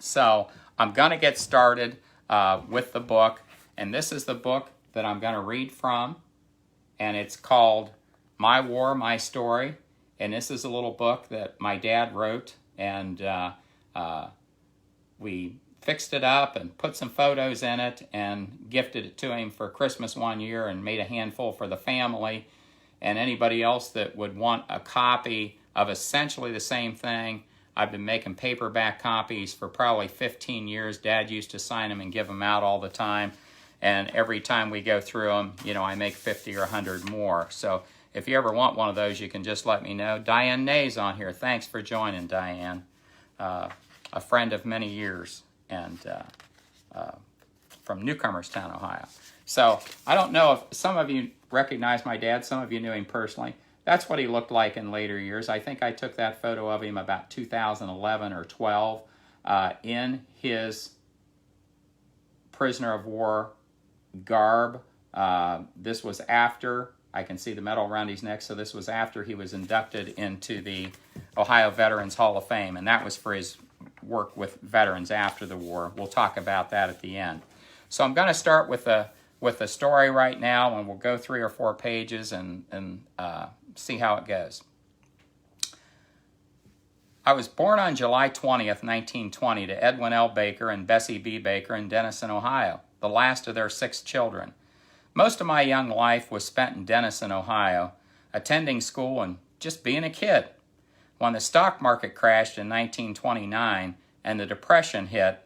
So I'm going to get started with the book, and this is the book that I'm going to read from, and it's called My War, My Story, and this is a little book that my dad wrote, and we fixed it up and put some photos in it and gifted it to him for Christmas one year and made a handful for the family. And anybody else that would want a copy of essentially the same thing, I've been making paperback copies for probably 15 years. Dad used to sign them and give them out all the time. And every time we go through them, I make 50 or 100 more. So if you ever want one of those, you can just let me know. Diane Nay's on here. Thanks for joining, Diane. A friend of many years, and from Newcomerstown, Ohio. So I don't know if some of you recognize my dad. Some of you knew him personally. That's what he looked like in later years. I think I took that photo of him about 2011 or 12 in his prisoner of war garb. This was after, I can see the medal around his neck, so this was after he was inducted into the Ohio Veterans Hall of Fame, and that was for his work with veterans after the war. We'll talk about that at the end. So I'm going to start with the story right now, and we'll go 3 or 4 pages and see how it goes. I was born on July 20th, 1920 to Edwin L. Baker and Bessie B. Baker in Denison, Ohio, the last of their 6 children. Most of my young life was spent in Denison, Ohio, attending school and just being a kid. When the stock market crashed in 1929 and the Depression hit,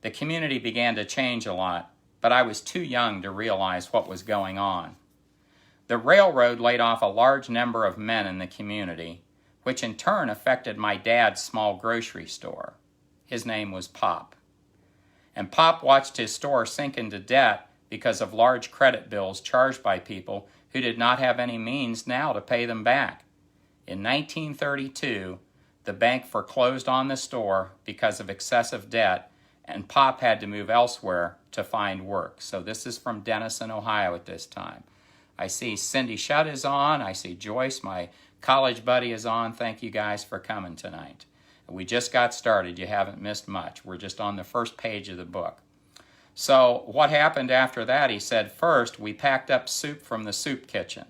the community began to change a lot, but I was too young to realize what was going on. The railroad laid off a large number of men in the community, which in turn affected my dad's small grocery store. His name was Pop. And Pop watched his store sink into debt because of large credit bills charged by people who did not have any means now to pay them back. In 1932, the bank foreclosed on the store because of excessive debt, and Pop had to move elsewhere to find work. So this is from Denison, Ohio at this time. I see Cindy Shutt is on. I see Joyce, my college buddy, is on. Thank you guys for coming tonight. We just got started. You haven't missed much. We're just on the first page of the book. So what happened after that? He said, first, we packed up soup from the soup kitchen,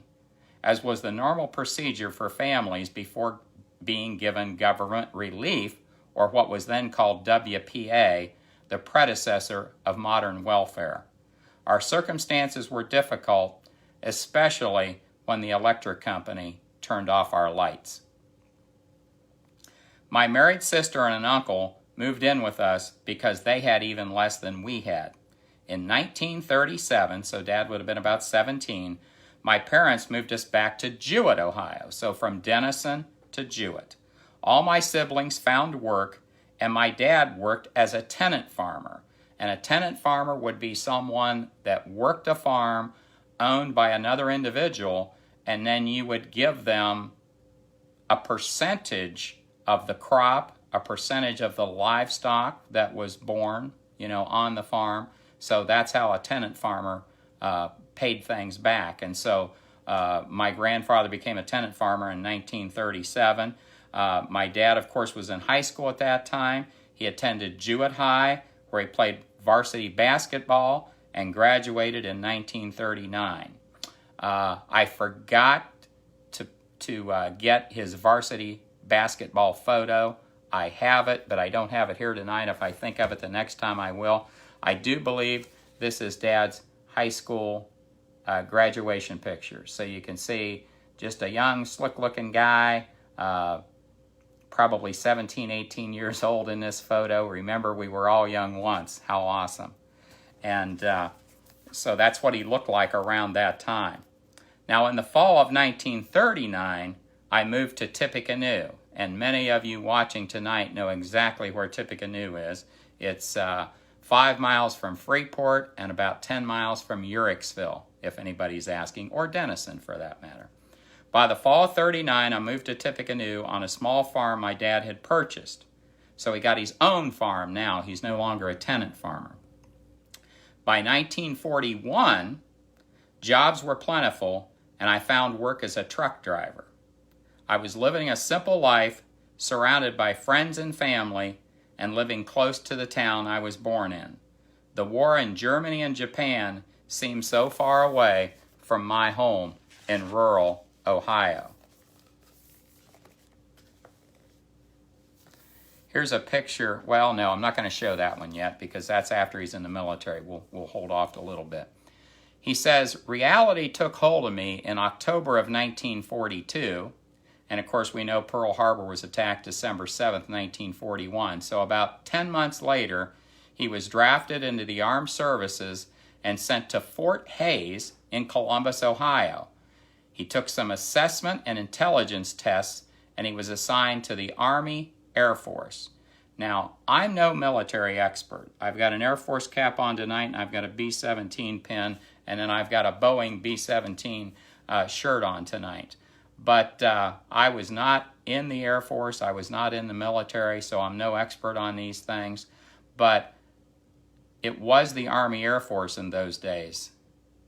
as was the normal procedure for families before being given government relief, or what was then called WPA, the predecessor of modern welfare. Our circumstances were difficult, especially when the electric company turned off our lights. My married sister and an uncle moved in with us because they had even less than we had. In 1937, so Dad would have been about 17, my parents moved us back to Jewett, Ohio, so from Denison to Jewett. All my siblings found work, and my dad worked as a tenant farmer. And a tenant farmer would be someone that worked a farm owned by another individual, and then you would give them a percentage of the crop, a percentage of the livestock that was born, on the farm. So that's how a tenant farmer paid things back. And so my grandfather became a tenant farmer in 1937. My dad, of course, was in high school at that time. He attended Jewett High, where he played varsity basketball, and graduated in 1939. I forgot to get his varsity basketball photo. I have it, but I don't have it here tonight. If I think of it the next time, I will. I do believe this is Dad's high school graduation picture. So you can see just a young, slick-looking guy, probably 17, 18 years old in this photo. Remember, we were all young once. How awesome. And so that's what he looked like around that time. Now, in the fall of 1939, I moved to Tippecanoe. And many of you watching tonight know exactly where Tippecanoe is. It's 5 miles from Freeport and about 10 miles from Uricksville, if anybody's asking, or Denison for that matter. By the fall of 39, I moved to Tippecanoe on a small farm my dad had purchased. So he got his own farm now. He's no longer a tenant farmer. By 1941, jobs were plentiful, and I found work as a truck driver. I was living a simple life, surrounded by friends and family, and living close to the town I was born in. The war in Germany and Japan seemed so far away from my home in rural Ohio. Here's a picture. Well, no, I'm not going to show that one yet because that's after he's in the military. We'll hold off a little bit. He says, reality took hold of me in October of 1942. And of course, we know Pearl Harbor was attacked December 7th, 1941. So about 10 months later, he was drafted into the armed services and sent to Fort Hays in Columbus, Ohio. He took some assessment and intelligence tests, and he was assigned to the Army Air Force. Now, I'm no military expert. I've got an Air Force cap on tonight, and I've got a B-17 pin, and then I've got a Boeing B-17 shirt on tonight. But I was not in the Air Force. I was not in the military, so I'm no expert on these things. But it was the Army Air Force in those days.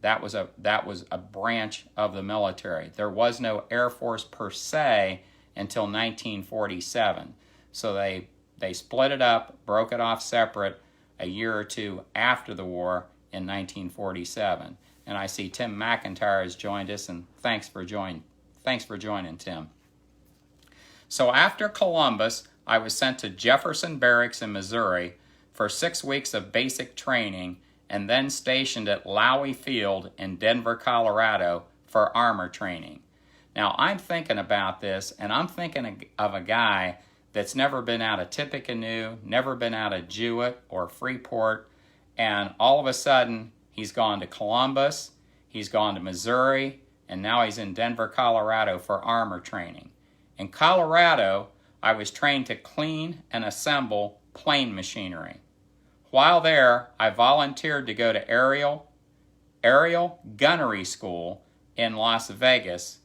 That was a branch of the military. There was no Air Force per se until 1947. So they split it up, broke it off separate a year or two after the war in 1947. And I see Tim McIntyre has joined us, and thanks for joining, Tim. So after Columbus, I was sent to Jefferson Barracks in Missouri for 6 weeks of basic training, and then stationed at Lowey Field in Denver, Colorado for armor training. Now, I'm thinking about this, and I'm thinking of a guy that's never been out of Tippecanoe, never been out of Jewett or Freeport, and all of a sudden, he's gone to Columbus, he's gone to Missouri, and now he's in Denver, Colorado for armor training. In Colorado, I was trained to clean and assemble plane machinery. While there, I volunteered to go to aerial gunnery school in Las Vegas,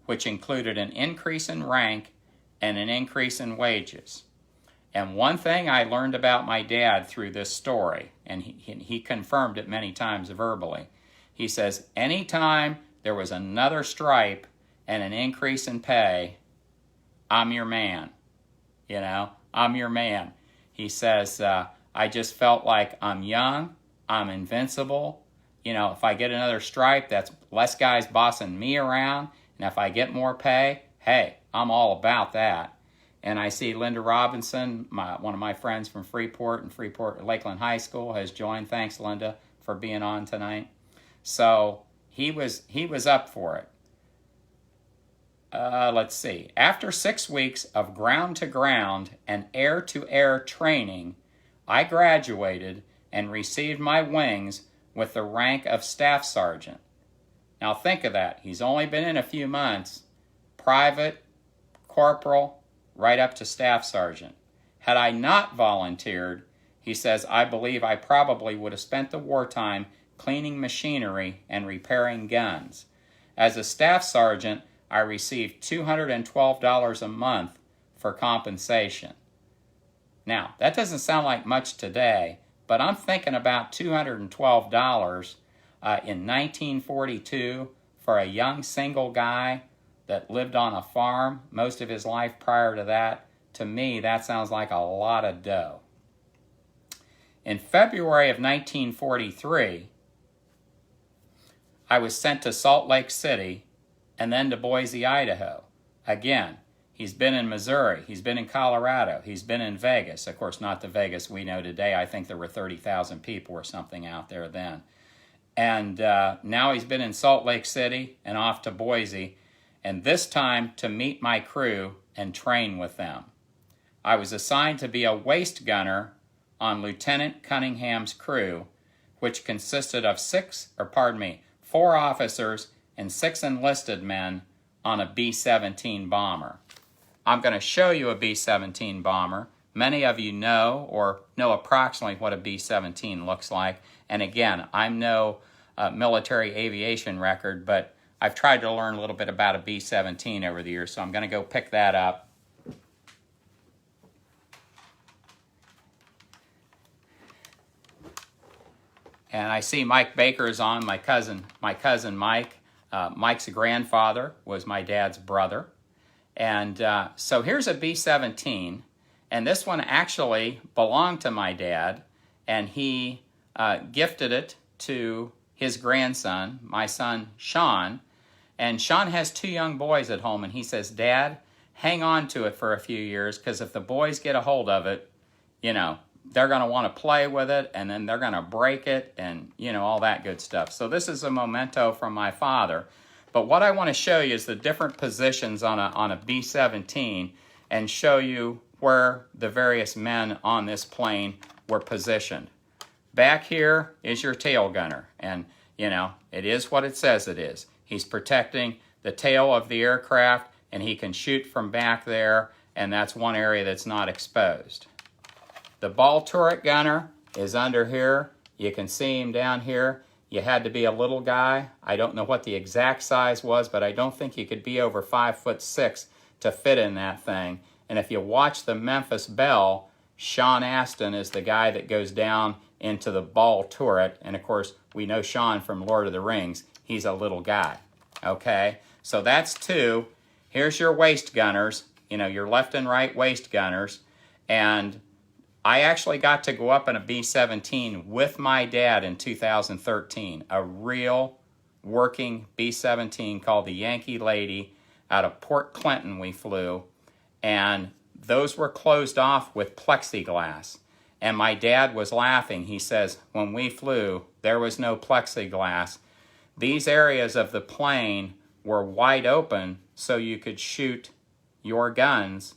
which included an increase in rank and an increase in wages. And one thing I learned about my dad through this story, and he confirmed it many times verbally, he says, anytime there was another stripe and an increase in pay, I'm your man. You know, I'm your man. He says, I just felt like I'm young, I'm invincible. You know, if I get another stripe, that's less guys bossing me around. And if I get more pay, hey, I'm all about that. And I see Linda Robinson, one of my friends from Freeport and Freeport Lakeland High School, has joined. Thanks, Linda, for being on tonight. So he was up for it. Let's see. After 6 weeks of ground-to-ground and air-to-air training, I graduated and received my wings with the rank of Staff Sergeant. Now think of that. He's only been in a few months. Private, corporal, right up to Staff Sergeant. Had I not volunteered, he says, I believe I probably would have spent the wartime cleaning machinery and repairing guns. As a Staff Sergeant, I received $212 a month for compensation. Now, that doesn't sound like much today, but I'm thinking about $212 in 1942 for a young single guy that lived on a farm most of his life prior to that. To me, that sounds like a lot of dough. In February of 1943, I was sent to Salt Lake City and then to Boise, Idaho. Again, he's been in Missouri, he's been in Colorado, he's been in Vegas. Of course, not the Vegas we know today. I think there were 30,000 people or something out there then. And now he's been in Salt Lake City and off to Boise, and this time to meet my crew and train with them. I was assigned to be a waist gunner on Lieutenant Cunningham's crew, which consisted of 4 officers and 6 enlisted men on a B-17 bomber. I'm going to show you a B-17 bomber. Many of you know or know approximately what a B-17 looks like. And again, I'm no military aviation record, but I've tried to learn a little bit about a B-17 over the years, so I'm going to go pick that up. And I see Mike Baker is on, my cousin Mike. Mike's grandfather was my dad's brother. And so here's a B-17, And this one actually belonged to my dad, and he gifted it to his grandson, my son Sean. And Sean has 2 young boys at home, and he says, Dad, hang on to it for a few years, because if the boys get a hold of it, you know, they're going to want to play with it, and then they're going to break it, and, you know, all that good stuff. So this is a memento from my father. But what I want to show you is the different positions on a B-17 and show you where the various men on this plane were positioned. Back here is your tail gunner, and, you know, it is what it says it is. He's protecting the tail of the aircraft, and he can shoot from back there, and that's one area that's not exposed. The ball turret gunner is under here. You can see him down here. You had to be a little guy. I don't know what the exact size was, but I don't think you could be over 5'6" to fit in that thing. And if you watch the Memphis Belle, Sean Astin is the guy that goes down into the ball turret. And of course, we know Sean from Lord of the Rings. He's a little guy. Okay, so that's 2. Here's your waist gunners, you know, your left and right waist gunners. And I actually got to go up in a B-17 with my dad in 2013, a real working B-17 called the Yankee Lady. Out of Port Clinton we flew, and those were closed off with plexiglass. And my dad was laughing. He says, when we flew, there was no plexiglass. These areas of the plane were wide open so you could shoot your guns,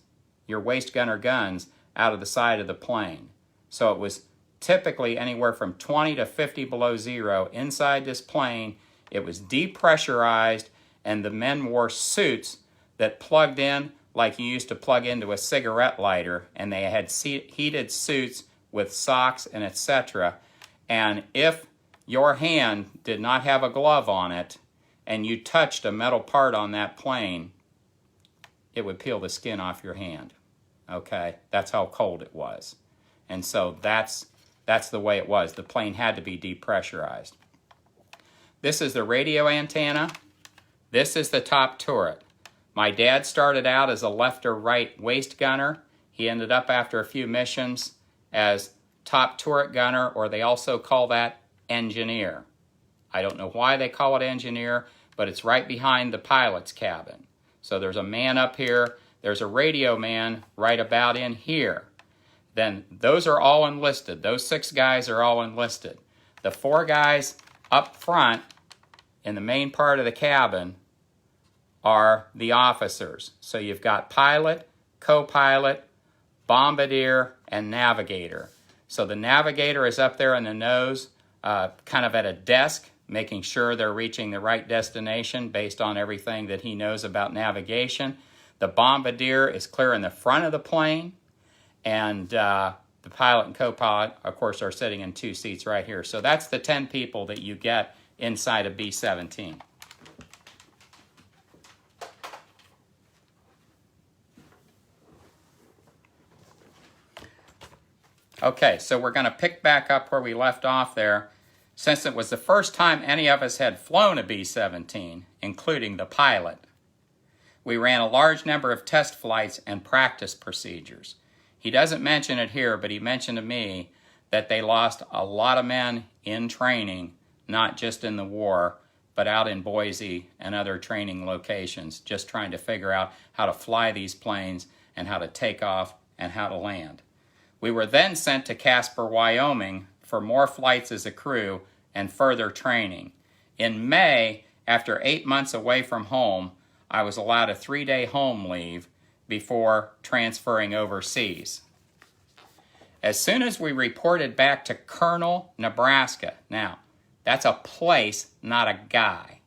your waist gunner guns, out of the side of the plane. So it was typically anywhere from 20 to 50 below zero inside this plane. It was depressurized, and the men wore suits that plugged in like you used to plug into a cigarette lighter, and they had heated suits with socks and etc. And if your hand did not have a glove on it and you touched a metal part on that plane, it would peel the skin off your hand. Okay, that's how cold it was. And so that's the way it was. The plane had to be depressurized. This is the radio antenna. This is the top turret. My dad started out as a left or right waist gunner. He ended up after a few missions as top turret gunner, or they also call that engineer. I don't know why they call it engineer, but it's right behind the pilot's cabin. So there's a man up here. There's a radio man right about in here. Then those are all enlisted. Those 6 guys are all enlisted. The 4 guys up front in the main part of the cabin are the officers. So you've got pilot, co-pilot, bombardier, and navigator. So the navigator is up there in the nose, kind of at a desk, making sure they're reaching the right destination based on everything that he knows about navigation. The bombardier is clear in the front of the plane, and the pilot and co-pilot, of course, are sitting in 2 seats right here. So that's the 10 people that you get inside a B-17. Okay, so we're going to pick back up where we left off there. Since it was the first time any of us had flown a B-17, including the pilot, we ran a large number of test flights and practice procedures. He doesn't mention it here, but he mentioned to me that they lost a lot of men in training, not just in the war, but out in Boise and other training locations, just trying to figure out how to fly these planes and how to take off and how to land. We were then sent to Casper, Wyoming for more flights as a crew and further training. In May, after 8 months away from home, I was allowed a 3-day home leave before transferring overseas. As soon as we reported back to Kernel, Nebraska, now, that's a place, not a guy,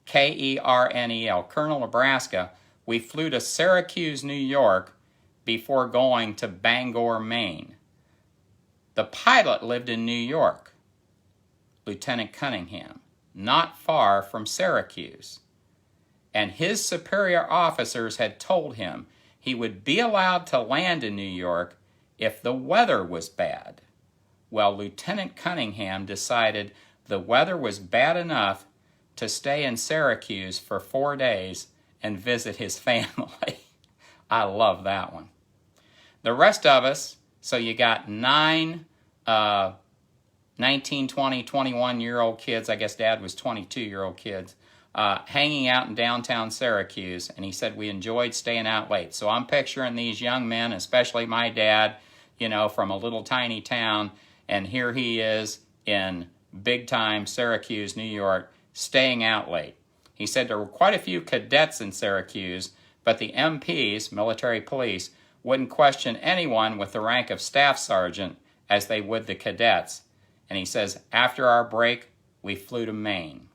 K-E-R-N-E-L, Kernel, Nebraska, we flew to Syracuse, New York, before going to Bangor, Maine. The pilot lived in New York, Lieutenant Cunningham, not far from Syracuse. And his superior officers had told him he would be allowed to land in New York if the weather was bad. Well, Lieutenant Cunningham decided the weather was bad enough to stay in Syracuse for 4 days and visit his family. I love that one. The rest of us, so you got 9 19, 20, 21-year-old kids, I guess Dad was 22-year-old kids, hanging out in downtown Syracuse, and he said we enjoyed staying out late. So I'm picturing these young men, especially my dad, from a little tiny town, and here he is in big-time Syracuse, New York, staying out late. He said there were quite a few cadets in Syracuse, but the MPs, military police, wouldn't question anyone with the rank of staff sergeant as they would the cadets. And he says, after our break, we flew to Maine.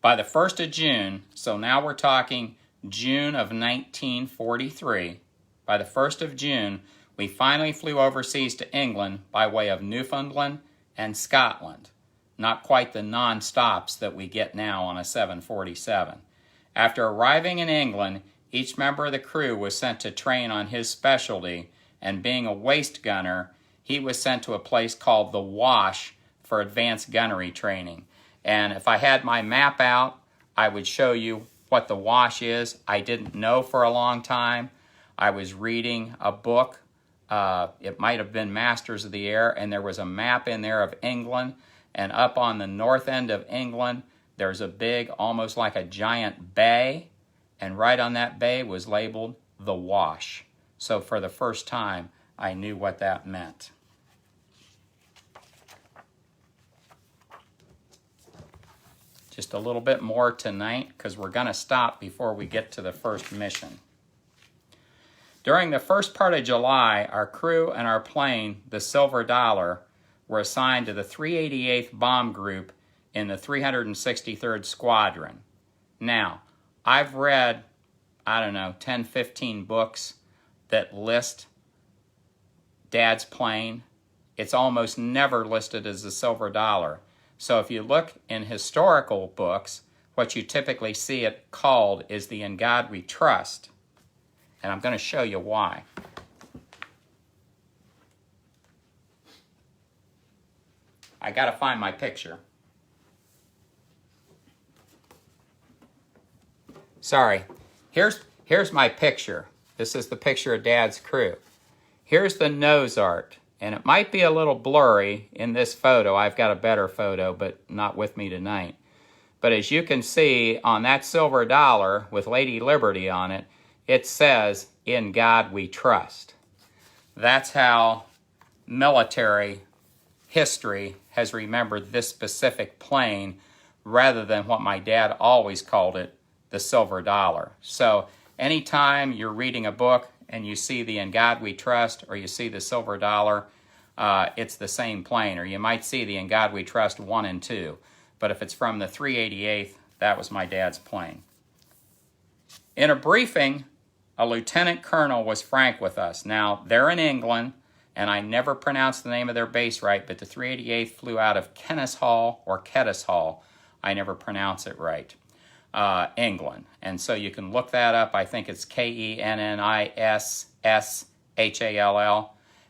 By the 1st of June, so now we're talking June of 1943, by the 1st of June, we finally flew overseas to England by way of Newfoundland and Scotland. Not quite the non-stops that we get now on a 747. After arriving in England, each member of the crew was sent to train on his specialty, and being a waist gunner, he was sent to a place called the Wash for advanced gunnery training. And if I had my map out, I would show you what the Wash is. I didn't know for a long time. I was reading a book. It might have been Masters of the Air, and there was a map in there of England. And up on the north end of England, there's a big, almost like a giant bay. And right on that bay was labeled the Wash. So for the first time, I knew what that meant. Just a little bit more tonight, because we're going to stop before we get to the first mission. During the first part of July, our crew and our plane, the Silver Dollar, were assigned to the 388th Bomb Group in the 363rd Squadron. Now, I've read, 10, 15 books that list Dad's plane. It's almost never listed as the Silver Dollar. So if you look in historical books, what you typically see it called is the In God We Trust. And I'm going to show you why. I got to find my picture. Sorry. Here's my picture. This is the picture of Dad's crew. Here's the nose art. And it might be a little blurry in this photo. I've got a better photo, but not with me tonight. But as you can see, on that Silver Dollar with Lady Liberty on it, it says, "In God We Trust." That's how military history has remembered this specific plane rather than what my dad always called it, the Silver Dollar. So anytime you're reading a book and you see the In God We Trust or you see the Silver Dollar, it's the same plane. Or you might see the In God We Trust 1 and 2. But if it's from the 388th, that was my dad's plane. In a briefing, a lieutenant colonel was frank with us. Now, they're in England, and I never pronounced the name of their base right, but the 388th flew out of Kenishall or Ketishall. I never pronounce it right. England. And so you can look that up. I think it's Kennisshall,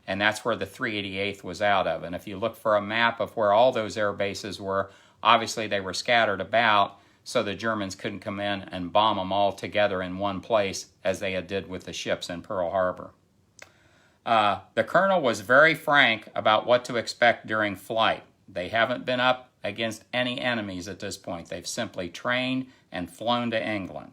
and that's where the 388th was out of. And if you look for a map of where all those air bases were, obviously they were scattered about, so the Germans couldn't come in and bomb them all together in one place as they had did with the ships in Pearl Harbor. The colonel was very frank about what to expect during flight. They haven't been up against any enemies at this point. They've simply trained and flown to England.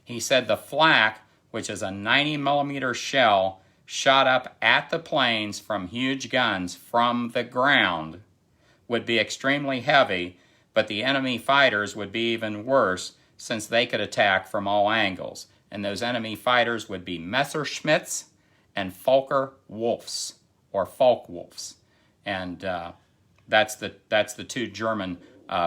He said the flak, which is a 90-millimeter shell, shot up at the planes from huge guns from the ground, would be extremely heavy, but the enemy fighters would be even worse since they could attack from all angles. And those enemy fighters would be Messerschmitts and Fokker-Wulfs, or Focke-Wulfs. And that's the two German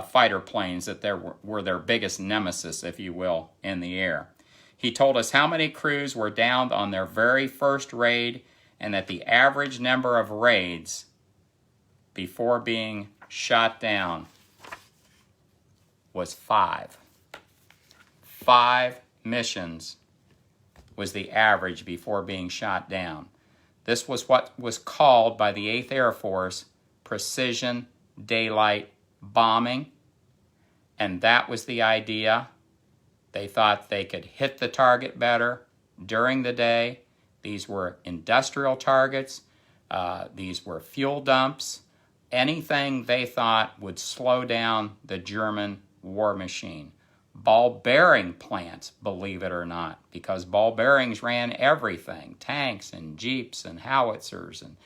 fighter planes that were their biggest nemesis, if you will, in the air. He told us how many crews were downed on their very first raid and that the average number of raids before being shot down was 5. 5 missions was the average before being shot down. This was what was called by the 8th Air Force precision daylight bombing, and that was the idea. They thought they could hit the target better during the day. These were industrial targets. These were fuel dumps. Anything they thought would slow down the German war machine. Ball bearing plants, believe it or not, because ball bearings ran everything, tanks and jeeps and howitzers and,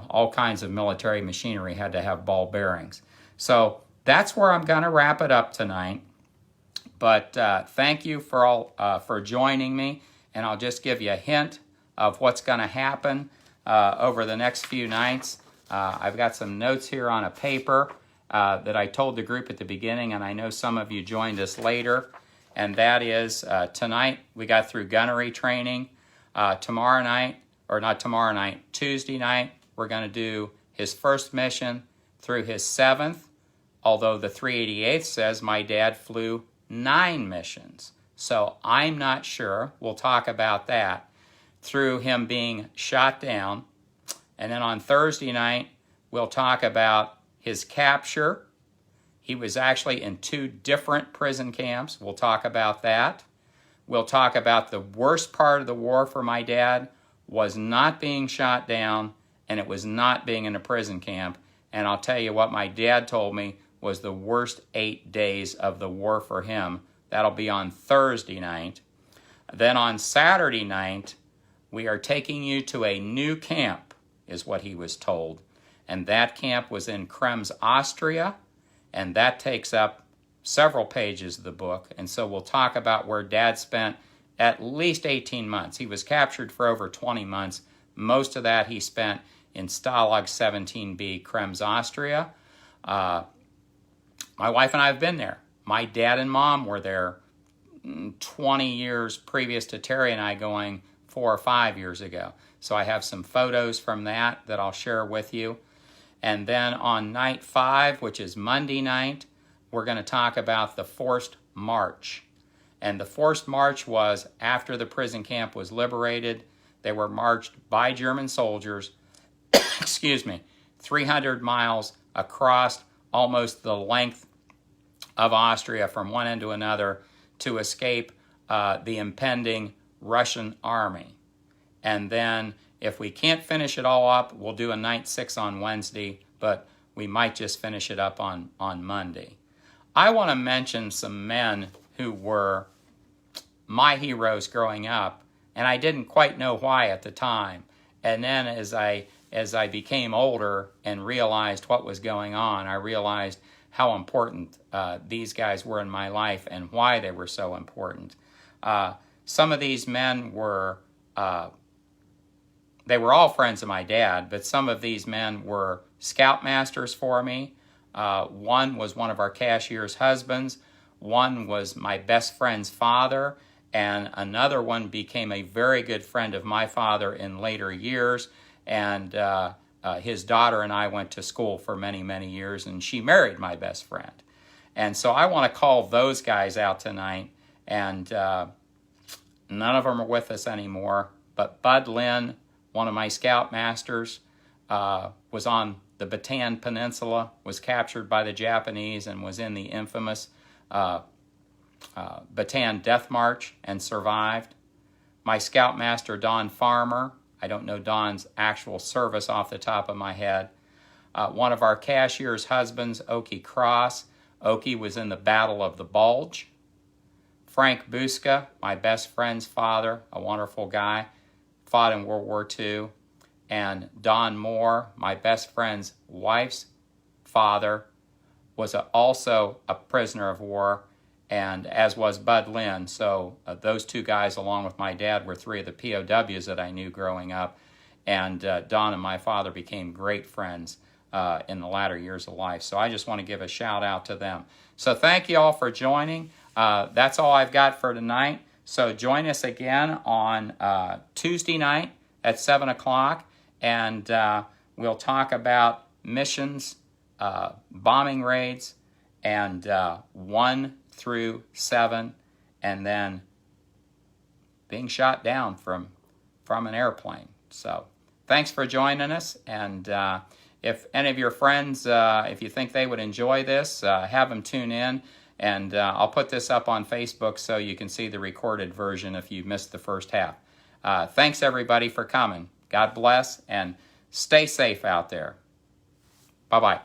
all kinds of military machinery had to have ball bearings. So that's where I'm going to wrap it up tonight. But thank you for joining me, and I'll just give you a hint of what's going to happen over the next few nights. I've got some notes here on a paper that I told the group at the beginning, and I know some of you joined us later, and that is tonight we got through gunnery training. Tuesday night, we're going to do his first mission through his 7th, although the 388th says my dad flew 9 missions. So I'm not sure. We'll talk about that through him being shot down. And then on Thursday night, we'll talk about his capture. He was actually in 2 different prison camps. We'll talk about that. We'll talk about the worst part of the war for my dad was not being shot down, and it was not being in a prison camp. And I'll tell you what my dad told me was the worst 8 days of the war for him. That'll be on Thursday night. Then on Saturday night, we are taking you to a new camp, is what he was told. And that camp was in Krems, Austria, and that takes up several pages of the book. And so we'll talk about where Dad spent at least 18 months. He was captured for over 20 months. Most of that he spent in Stalag XVIIb Krems, Austria. My wife and I have been there. My dad and mom were there 20 years previous to Terry and I going 4 or 5 years ago. So I have some photos from that I'll share with you. And then on night 5, which is Monday night, we're going to talk about the forced march. And the forced march was after the prison camp was liberated. They were marched by German soldiers, 300 miles across almost the length of Austria from one end to another to escape the impending Russian army. And then if we can't finish it all up, we'll do a night 6 on Wednesday, but we might just finish it up on Monday. I want to mention some men who were my heroes growing up, and I didn't quite know why at the time. And then as I became older and realized what was going on, I realized how important these guys were in my life and why they were so important. Some of these men were, they were all friends of my dad, but some of these men were scoutmasters for me. One was one of our cashier's husbands. One was my best friend's father. And another one became a very good friend of my father in later years. And his daughter and I went to school for many, many years, and she married my best friend. And so I want to call those guys out tonight. And none of them are with us anymore. But Bud Lynn, one of my scoutmasters, was on the Bataan Peninsula, was captured by the Japanese, and was in the infamous Bataan Death March and survived. My scoutmaster, Don Farmer, I don't know Don's actual service off the top of my head. One of our cashier's husbands, Okie Cross. Okie was in the Battle of the Bulge. Frank Buska, my best friend's father, a wonderful guy, fought in World War II. And Don Moore, my best friend's wife's father, was also a prisoner of war, and as was Bud Lynn. So those 2 guys, along with my dad, were 3 of the POWs that I knew growing up. And Don and my father became great friends in the latter years of life. So I just want to give a shout out to them. So thank you all for joining. That's all I've got for tonight. So join us again on Tuesday night at 7 o'clock, and we'll talk about missions, bombing raids, and 1 through 7, and then being shot down from an airplane. So thanks for joining us, and if any of your friends, if you think they would enjoy this, have them tune in, and I'll put this up on Facebook so you can see the recorded version if you missed the first half. Thanks, everybody, for coming. God bless, and stay safe out there. Bye-bye.